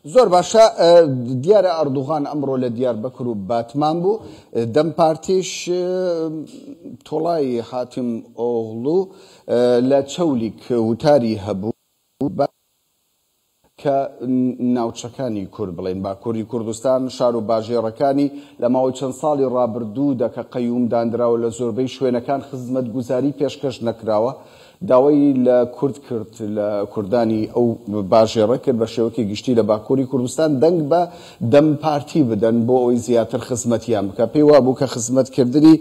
زۆر باشە دیارە ئەردوغان ئەمڕۆ لە دیاربەکر و باتمان بوو دەم پارتیش تۆڵای حاتم ئۆغڵو لە چەولی وتاری هەبوو کە ناوچەکانی کورد بڵێن باکووری کوردستان شار و باژێڕەکانی لە ماوەی چەند ساڵی ڕابردوو دەکە قەیومدانراوە لە زۆربەی شوێنەکان خزمەتگوزاری پێشکەش نەکراوە داوای لە کورد کرد لە کوردانی ئەو باژێڕە کرد بە شێوەیەکی گشتی لە باکووری کوردستان دەنگ بە دەم پارتی بدەن بۆ ئەوی زیاتر خزمەتیان بکە پێی وا بوو کە خزمەتکردنی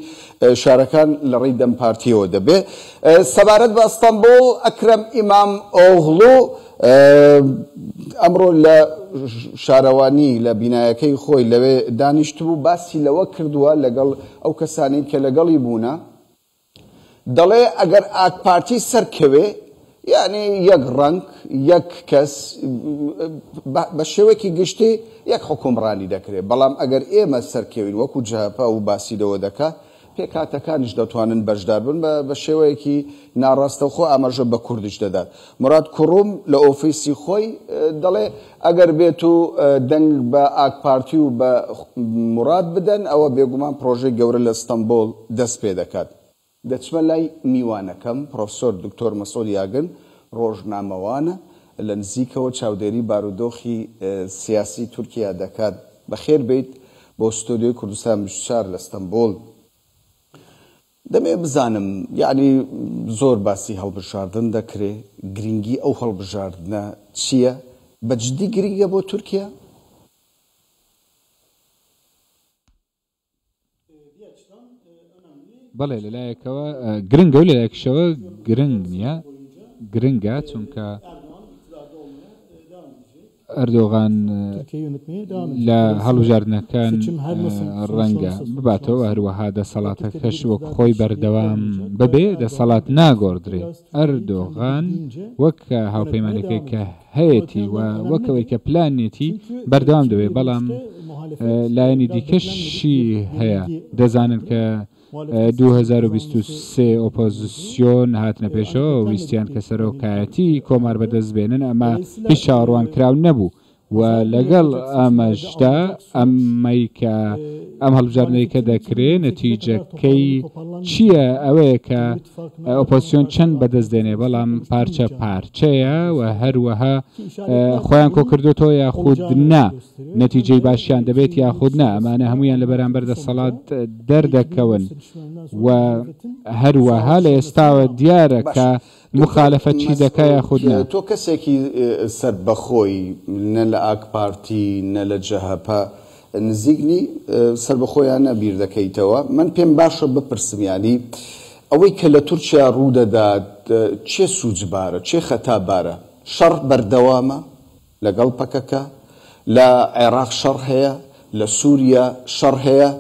شارەکان لە ڕێی دەم پارتیەوە دەبێ سەبارەت بە ئەستەمبوڵ ئەکرەم ئیمام ئۆغڵو ئەمڕۆ لە شارەوانی لە بینایەکەی خۆی لەوێ دانیشتبوو باسی لەوە کردووە لەگەڵ ئەو کەسانی کە لەگەڵی بوونە دەڵێ ئەگەر ئاک پارتی سەرکەوێ یعنی یەک ڕەنگ یەک کەس بە شێوەیەکی گشتی یەک حکومڕانی دەکرێت بەڵام ئەگەر ئێمە سەرکەوین وەکو جاپا و باسی لەوە دەکات پێکاتەکانیش دەتوانن بەشدار بن بە شێوەیەکی ناڕاستەوخۆ ئاماژە بە کوردیش دەدات مراد کوڕوم لە ئۆفیسی خۆی دەڵێ ئەگەر بێت و دەنگ بە ئاک پارتی و بە مراد بدەن ئەوە بێگومان پرۆژەی گەورە لە ئەستەمبۆڵ دەست پێ دەکات دەچمە لای میوانەکەم پرۆفسۆر دکتۆر مەسعود یاگن ڕۆژنامەوانە لە نزیکەوە چاودێری بارودۆخی سیاسی تورکیا دەکات بەخێر بیت بۆ ستۆدیۆی کوردستان 24 لە ئەستەمبۆڵ دەمێ بزانم یعنی زۆر باسی هەڵبژاردن دەکرێ گرنگی ئەو هەڵبژاردنە چییە بەجددی گرنگە بۆ تورکیا بەڵێ لەلایەکەوە گرنگە و لەلایەکشەوە گرنگ نییە گرنگە چونکە ئەردۆغان لە هەڵبژاردنەکان ڕەنگە بباتەوە هەروەها دەسەڵاتەکەش وەک خۆی بەردەوام ببێ دەسەڵات ناگۆڕدرێ ئەردۆغان وەک هاوپەیمانەکەی کە هەیەی و وەکەوەی کە پلانێتی بەردەوام دەوێ بەڵام لایەنی دیکەشی هەیە دەزانن کە 2023 ئۆپۆزیسیۆن هاتنە پێشەوە ویستیان کە سەرۆکایەتی کۆمار بەدەست بێنن ئەمە هیچ چاوەڕوان کراو نەبوو و لەگەڵ ئەمەشدا ئەمەی کە ئەم هەڵبژاردنەی کە دەکرێت نەتیجەکەی چییە ئەوەیە کە ئۆپۆزیسیۆن چەند بەدەست دێنێ بەڵام پارچە پارچەیە و هەروەها خۆیان کۆ کردوتەوە یاخود نا نەتیجەی باشیان دەبێت یاخود نا ئەمانە هەمویان لە بەرامبەر دەسەڵات دەردەکەون و هەروەها لە ئێستاوە دیارە کە مخالفەت چی دەکا یاخود نا تۆ کەسێکی سەر بەخۆی نە لە ئاک پارتی نە لە جەهەپە نزیکنی سەر بەخۆیان نەبیر دەکەیتەوە من پێم باشە بپرسم ینی ئەوەی کە لە تورکیا ڕوودەدات چێ سوجبارە چێ خەتابارە شەڕ بەردەوامە لەگەڵ پەکەکە لە عێراق شەڕ هەیە لە سووریا شەڕ هەیە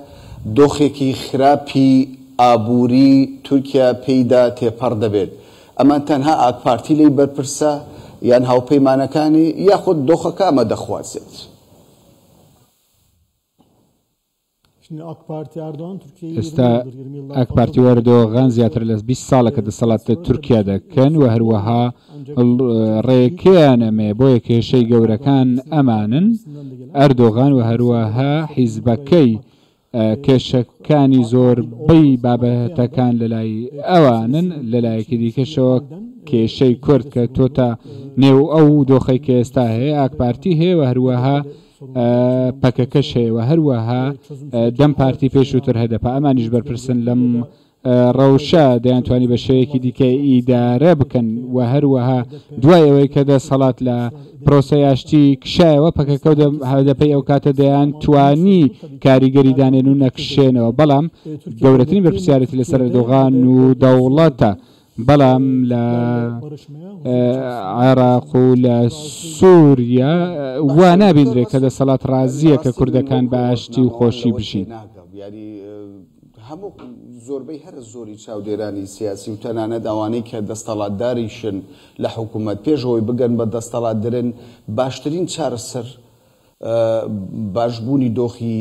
دۆخێکی خراپی ئابووری تورکیا پێیدا تێپەڕ دەبێت ئەمان تەنها ئاک پارتی لی بەرپرسە یان هاوپەیمانەکانی یاخود دۆخەکە ئەمە دەخوازێت ئێستا ئاک پارتی وەردۆغان زیاتر لە 20 ساڵەکە دەسەڵاتە تورکیا دەکەن و هەروەها ڕێکیان ئەمێ بۆ کێشەی گەورەکان ئەمانن ئەردۆغان و هەروەها حیزبەکەی کێشەکانی زۆربەی بابەتەکان لەلای ئەوانن لەلایەکی دیکەشەوە کێشەی کورد کە تۆتە نێو ئەو دۆخەی کە ئێستا هەیە ئاک پارتی هەیە و هەروەها پەکەکەش هەیە و هەروەها دەم پارتی پێشووتر هەدەپە ئەمانیش بەرپرسن لەم ڕەوشە دەیانتوانی بە شێوەیەکی دیکە ئیدارە بکەن و هەروەها دوای ئەوەی کە دەسەڵات لە پرۆسە یاشتی کشایەوە پەکەکە هەدەپەی ئەو کاتە دەیان توانی کاریگەری دانێن و نەکشێنەوە بەڵام گەورەترین بەرپرسیارەتی لەسەر ئەردۆغان و دەوڵەتە بەڵام لە عێراق و لە سووریا وا نابیندرێت کە دەسەڵات ڕازیە کە کوردەکان بە ئاشتی و خۆشی بژین هەموو زۆربەی هەر زۆری چاودێرانی سیاسی و تەنانەت ئەوانەی کە دەستەڵاتداریشن لە حکوومەت پێشەوەی بگەن بە دەستەڵاتدرن باشترین چارەسەر باشبوونی دۆخی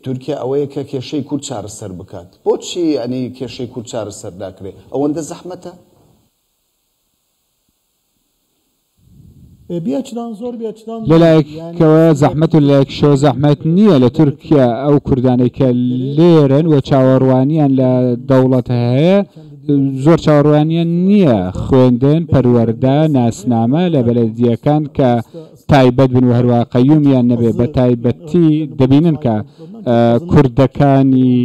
تورکیا ئەوەیە کە کێشەی کورد چارەسەر بکات بۆچی ئەنی کێشەی کورد چارەسەر ناکرێت ئەوەندە زەحمەتە لەلایەکەوە زەحمەت و لەلایەکشەوە زەحمەت نییە لە تورکیا ئەو کوردانەی کە لێرن و چاوەڕوانیان لە دەوڵەت هەیە زۆر چاوەڕوانیان نییە خوێندن پەروەردە ناسنامە لە بەلەدیەکان کە تایبەت بن و هەروە قەیومیان نەبێ بە تایبەتی دەبینن کە کوردەکانی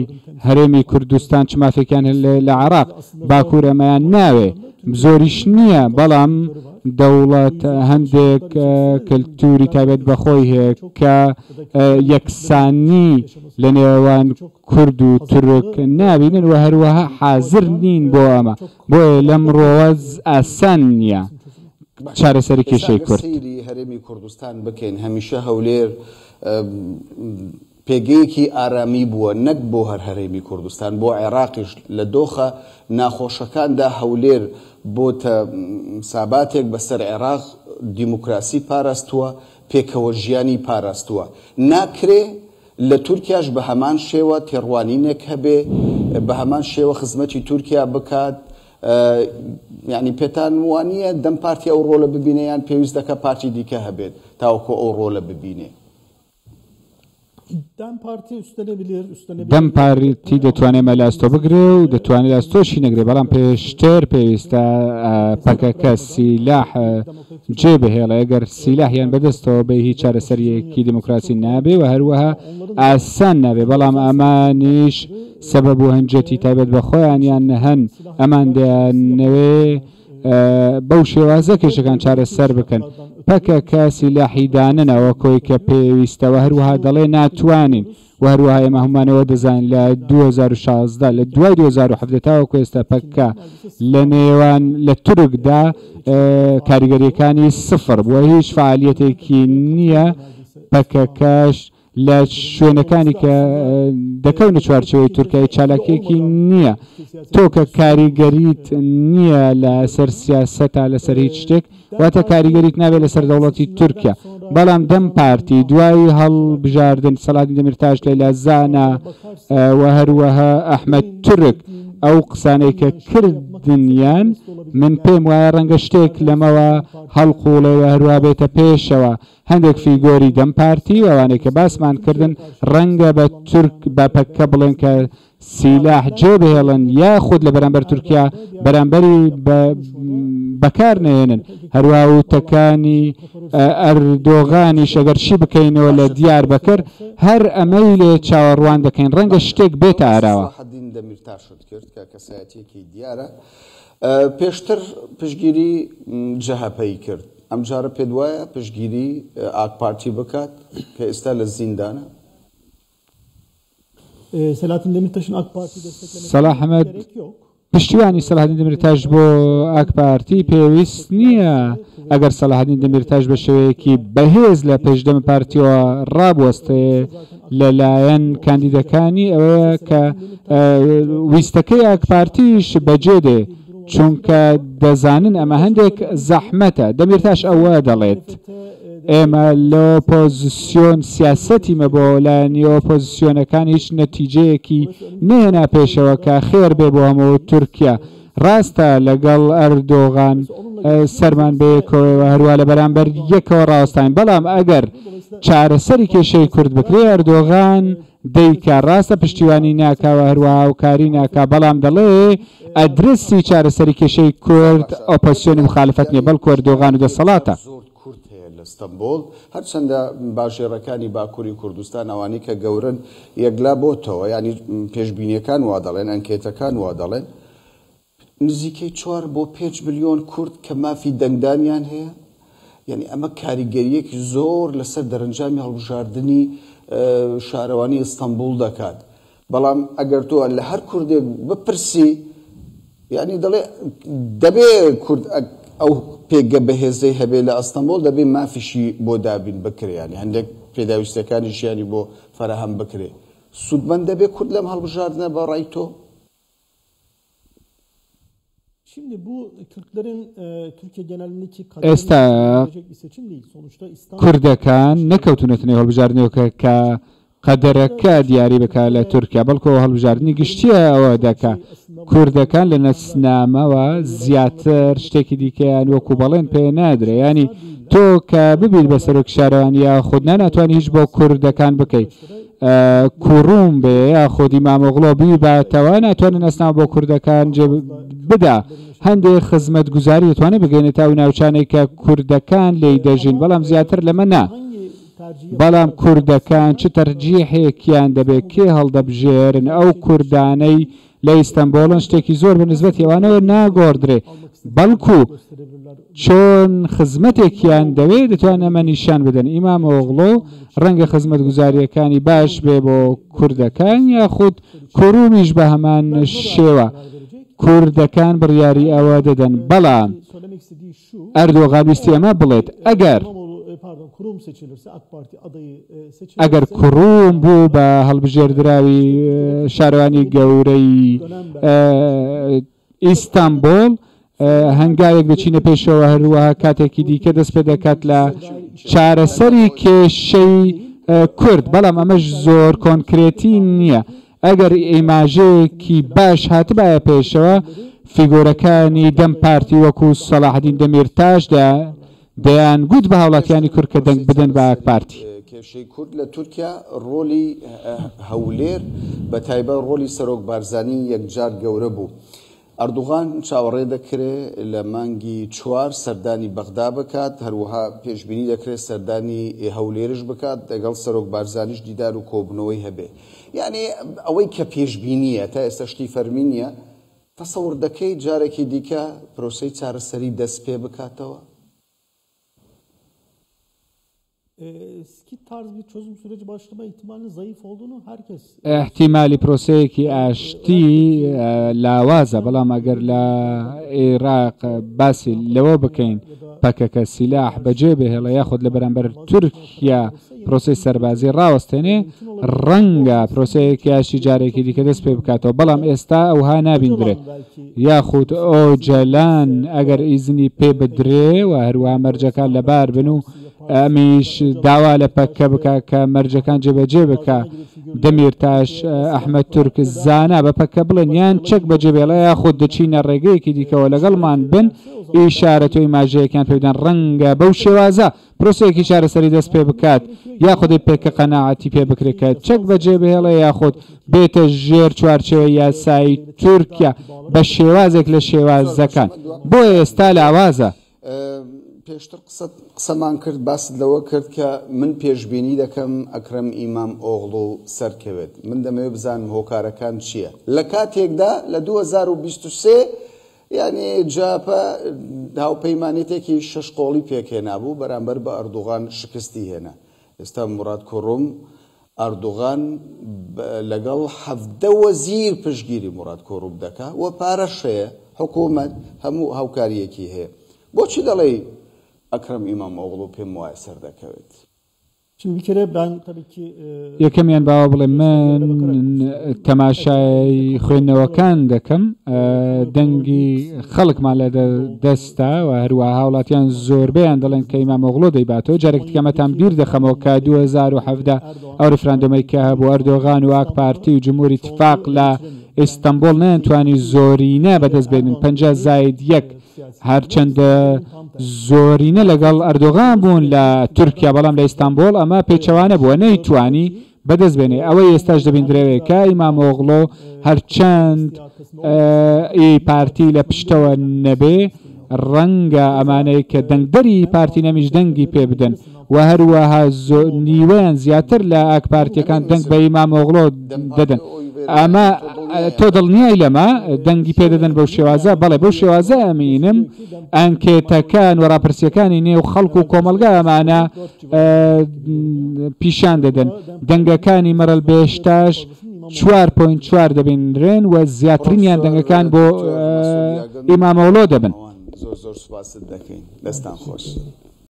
هەرێمی کوردستان چ مافێکیان لە عێراق باکوور ئەمەیان ناوێ زۆریش نییە بەڵام دەوڵەت هەندێک کللتوری تایبەت بەخۆی هەیە کە یەکسانی لە نێوان کورد و تورک نابینن و هەروەها حازر نین بۆ ئەمە بۆیە لەمڕۆوە ئاسان نییە چارەسەری کێشەی کورد هەرێمی کوردستان بکەین هەمیشە هەولێر پێگەیەکی ئارامی بووە نەک بۆ هەر هەرێمی کوردستان بۆ عێراقیش لە دۆخە ناخۆشەکاندا هەولێر بۆتە ساباتێک بەسەر عێراق دیموکراسی پاراستووە پێکەوە ژیانی پاراستووە ناکرێ لە تورکیاش بە هەمان شێوە تێڕوانینێک هەبێ بە هەمان شێوە خزمەتی تورکیا بکات یعنی پێتان وانە دەم پارتی ئەو ڕۆڵە ببینێ یان پێویست دەکە پارتی دیکە هەبێت تاوەکو ئەو ڕۆڵە ببینێ دەم پارتی دەتوانێت مەلاستۆ بگرێ و دەتوانێت لاستۆشی نەگرێ بەڵام پێشتر پێویستە پەکەکە سیلاح جێبهێڵە ئەگەر سیلاحیان بەدەستەوە بە هیچ چارەسەریەکی دیموکراسی نابێ و هەروەها ئاسان نابێ بەڵام ئەمانیش سەبەب و هەنجەتی تایبەت بە خۆیان یان هەن ئەمان دەیانەوێ بەو شێوازە کێشەکان چارەسەر بکەن پەکەکە سیلاحی داننەوە کۆی کە پێویستەوە هەروەها دەڵێ ناتوانین و هەروەها ئێمە هەمومانەوە دەزانین لە 2016 لە دوای 2017 تاوەکو ئێستا پەکە لە نێوان لە تورکدا کاریگەریەکانی سفر بووە هیچ فعالیەتێکی نییە پەکەکەش لە شوێنەکانی کە دەکەونە چوارچەوەی تورکای چالاکیەکی نییە تۆ کە کاریگەریت نییە لە سەر سیاسەتا لەسەر هیچ شتێک واتە کاریگەریت نابێت لەسەر دەوڵەتی تورکیا بەڵام دەم پارتی دوای هەڵبژاردن سەلاحدین دەمیرتاش لەیلا زانا و هەروەها ئەحمەد تورک ئەو قسانەی کە کردنیان من پێم وایە ڕەنگە شتێک لەمەوە هەڵقوڵێ و هەروە بێتە پێشەوە هەندێک فیگۆری دەم پارتی و ئەوانەی کە باسمان کردن ڕەنگە بە تورک بە پەکە بڵێن کە سیلاح جێبهێڵن یا خود لە بەرامبەر تورکیا بەرامبەری بەکار نێنن هەروە وتەکانی ئەردۆغانی شەگەر چی بکەینەوە لە دیار بەکر هەر ئەمەی لێ چاوەڕوان دەکەین ڕەنگە شتێک بێتە ئاراوە دەمیرتاشت کرد کە کەسایەتێکی دیارە پێشتر پشگیری جەهەپەی کرد ئەم جارە پێ وایە پشگیری ئاک پارتی بکات کە ئێستا لە زیندانە سەلاح ئەحمەد پشتیوانی سەلاحدین دەمیرتاش بۆ ئاک پارتی پێویست نییە ئەگەر سەلاحدین دەمیرتاش بە شێوەیەکی بەهێز لە پێشدەم پارتیەوە ڕابوەستێ لەلایەن کاندیدەکانی ئەوەیە کە ویستەکەی ئاک پارتیش بەجێ دێ چونکە دەزانن ئەمە هەندێک زەحمەتە دەمیرتاش ئەوە دەڵێت ئێمە لە ئۆپۆزیسیۆن سیاسەتی مەبۆ لایەنی ئۆپۆزیسیۆنەکان هیچ نەتیجەیەکی نێنا پێشەوە کە خێر بێ بۆ هەموو تورکیا ڕاستە لەگەڵ ئەردۆغان سەرمان بەیەکەوە هەروە لە بەرامبەر یەکەوە ڕاستین بەڵام ئەگەر چارەسەری کێشەی کورد بکرێ ئەردۆغان دەیکا ڕاستە پشتیوانی ناکاوە هەروە هاوکاری ناکا بەڵام دەڵێ ئەدرسی چارەسەری کێشەی کورد ئۆپۆزیسیۆنی مخالفەت نییە بەڵکو ئەردۆغان و دەسەڵاتە ئەستەمبۆڵ هەرچەندە باژێڕەکانی باکووری کوردستان ئەوانی کە گەورن یەکلا بۆتەوە ینی پێشبینیەکان وا دەڵێن ئەنکێتەکان وا دەڵێن نزیکەی 4 بۆ 5 ملیۆن کورد کە مافی دەنگدانیان هەیە یعنی ئەمە کاریگەریەکی زۆر لەسەر دەرەنجامی هەڵبژاردننی شارەوانی ئەستەمبول دەکات بەڵام ئەگەر تۆ لە هەر کوردێک بپرسی یعنی دەڵێ دەبێ کورد ئەو پێگە بەهێزەی هەبێ لە ئەستەمبۆل دەبێ مافیشی بۆ دابین بکرێ ینی هەندێک پێداویستەکانی ژیانی بۆ فەرەهەم بکرێ سوودمەند دەبێ کورد لەم هەڵبژاردنە بە ڕای تۆ ئێستا کوردەکان نەکەوتونەتنەوەی هەڵبژاردنەوە کە قەدەرەکە دیاری بکە لە تورکیا بەڵکو هەڵبژاردننی گشتیە ئەوە دەکە کوردەکان لە نەسنامەوە زیاتر شتێکی دیکەیان وەکو بەڵێن پێ نادرێ ینی تۆ کە ببیت بە سەرۆک شارەوانی یا خود ناتوانانی هیچ بۆ کوردەکان بکەیت کوڕوم بێ یا خودی مامۆغڵۆ بی باتەوە ناتوانن ئەسناو بۆ کوردەکان بدا هەندێک خزمەت گوزاری دەتوانێت بگەینێت تا و ناوچانەی کە کوردەکان لێی دەژین بەڵام زیاتر لەمە نا بەڵام کوردەکان چ تەرجیحێکیان دەبێت کێ هەڵدەبژێرن ئەو کوردانەی لە ئیستەنبۆڵن شتێکی زۆر بنسبەت ئێوانەوە ناگۆڕدرێ بەڵکو چۆن خزمەتێکیان دەوێت دەتوانن ئەمە نیشان بدەن ئیمامۆغڵۆ ڕەنگە خزمەت گوزاریەکانی باش بێ بۆ کوردەکان یاخود کوڕومیش بە هەمان شێوە کوردەکان بڕیاری ئەوە دەدەن بەڵام ئەردۆغان ویستی ئەمە بڵێت ئەگەر کوڕوم بوو بە هەڵبژێردراوی شارەوانی گەورەی ئیستانبۆڵ هەنگاوێک دەچینە پێشەوە هەروەها کاتێکی دیکە دەست پێ دەکات لە چارەسەری کێشەی کورد بەڵام ئەمەش زۆر کۆنکرێتی نییە ئەگەر ئیماژەیەکی باش هاتبایە پێشەوە فیگۆرەکانی دەم پارتی وەکو سەلاحدین دەمیرتاش دەیان گوت بە هاوڵاتیانی کورد کە دەنگ بدەن بە ئاک پارتی کێشەی کورد لە تورکیا ڕۆلی هەولێر بە تایبەت ڕۆلی سەرۆک بارزانی یەکجار گەورە بوو ئەردوغان چاوەڕێ دەکرێت لە مانگی 4 سەردانی بەغدا بکات هەروەها پێشبینی دەکرێت سەردانی هەولێرش بکات لەگەڵ سەرۆک بارزانیش دیدار و کۆبنەوەی هەبێ یعنی ئەوەی کە پێشبینیە تا ئێستا شتی فەرمی نییە تەسەوڕ دەکەی جارێکی دیکە پرۆسەی چارەسەری دەست پێ بکاتەوە eski tarz bir çözüm süreci başlama ihtimalinin zayıf olduğunu herkes احتیمالی پرۆسەیەکی ئاشتی لاوازە بەڵام ئەگەر لە عێراق باسی لەوە بکەین پەکەکە سیلاح بەجێ بهێڵە یاخود لە بەرامبەر تورکیا پرۆسی سەربازی ڕاوەستێنێ ڕەنگە پرۆسەیەکی ئاشتی جارێکی دیکە دەست پێ بکاتەوە بەڵام ئێستا ئەوها نابیندرێت یاخود ئۆجەلان ئەگەر ئیزنی پێ بدرێ و هەروە مەرجەکان لەبار بن و ئەمیش داوا لە پەکە بکە کە مەرجەکان جێبەجێ بکە دەمیرتاش ئەحمەد تورک زانا بە پەکە بڵێن یان چەک بەجێ بێڵە یاخود دەچینە ڕێگەیەکی دیکەوە لەگەڵمان بن ئیشارەت و ئیماژەیەکیان پێدان ڕەنگە بەو شێوازە پرۆسەیەکی چارەسەری دەست پێ بکات یاخودی پێکە قەناعەتی پێ بکرێت چەک بەجێ بهێڵە یاخود بێتە ژێر چوارچێوە یاسایی تورکیا بە شێوازێک لە شێوازەکان بۆ ئێستا لاوازە پێشتر قسەمان کرد باست لەوە کرد کە من پێشبینی دەکەم ئەکرەم ئیمام ئۆغڵۆ سەرکەوێت من دەمەوێت بزانم هۆکارەکان چییە لە کاتێکدا لە 2023 یعنی جاپە هاوپەیمانێتێکی شەش قۆڵی پێکهێنابوو بەرامبەر بە ئەردوغان شکستی هێنا ئێستا موراد کوڕوم ئەردوغان لەگەڵ 17 وەزیر پشتگیری موراد کوڕوم دەکا و پارەشەیە حکوومەت هەموو هاوکاریەکی هەیە بۆچی دەڵێ ئەکرەم ئیمام ئۆغڵۆ پێم وایە سەر دەکەوێت Şimdi bir kere ben tabii ki یەکەمیان باوە بڵێ من تەماشای خوێندنەوەکان دەکەم دەنگی خەڵکمان لە دەستا و هەروەها هاوڵاتیان زۆربەیان دەڵێن کە ئیمام ئۆغڵۆ دەیباتەوە جارێک دیکەمەتان بیر دەخەمەوە کە 2017 ئەو ڕفراندۆمەی کە هەبوو ئەردۆغان و ئاک پارتی و جمهوری اتفاق لە ئیستانبۆڵ نەیانتوانی زۆرینە بەدەست بێنن 50+1 هەرچەندە زۆرینە لەگەڵ ئەردۆغان بوون لە تورکیا بەڵام لە ئیستانبۆڵ ئەمە پێچەوانە بووە نەیتوانی بەدەست بێنێ ئەوەی ئێستاش دەبیندرێت کە ئیمام ئۆغڵۆ هەرچەند پارتی لە پشتەوە نەبێ ڕەنگە ئەمانەی کە دەنگدەری پارتی نەمیش دەنگی پێ بدەن و هەروەها نیوەیان زیاتر لە ئاک پارتیەکان دەنگ بە ئیمام ئۆغڵۆ دەدەن ئەمە تۆ دڵنیای لەمە دەنگی پێدەدەن بەو شێوازە بەڵێ بەو شێوازە ئەمینم ئەنکێتەکان و ڕاپرسیەکانی نێو خەڵک و کۆمەلگا ئەمانە پیشان دەدەن دەنگەکانی مەرەل بێشتاش 4.4 دەبینرێن و زیاترینیان دەنگەکان بۆ ئیمام ئۆغڵۆ دەبن زۆر سوپاست دەکەین دەستان خۆش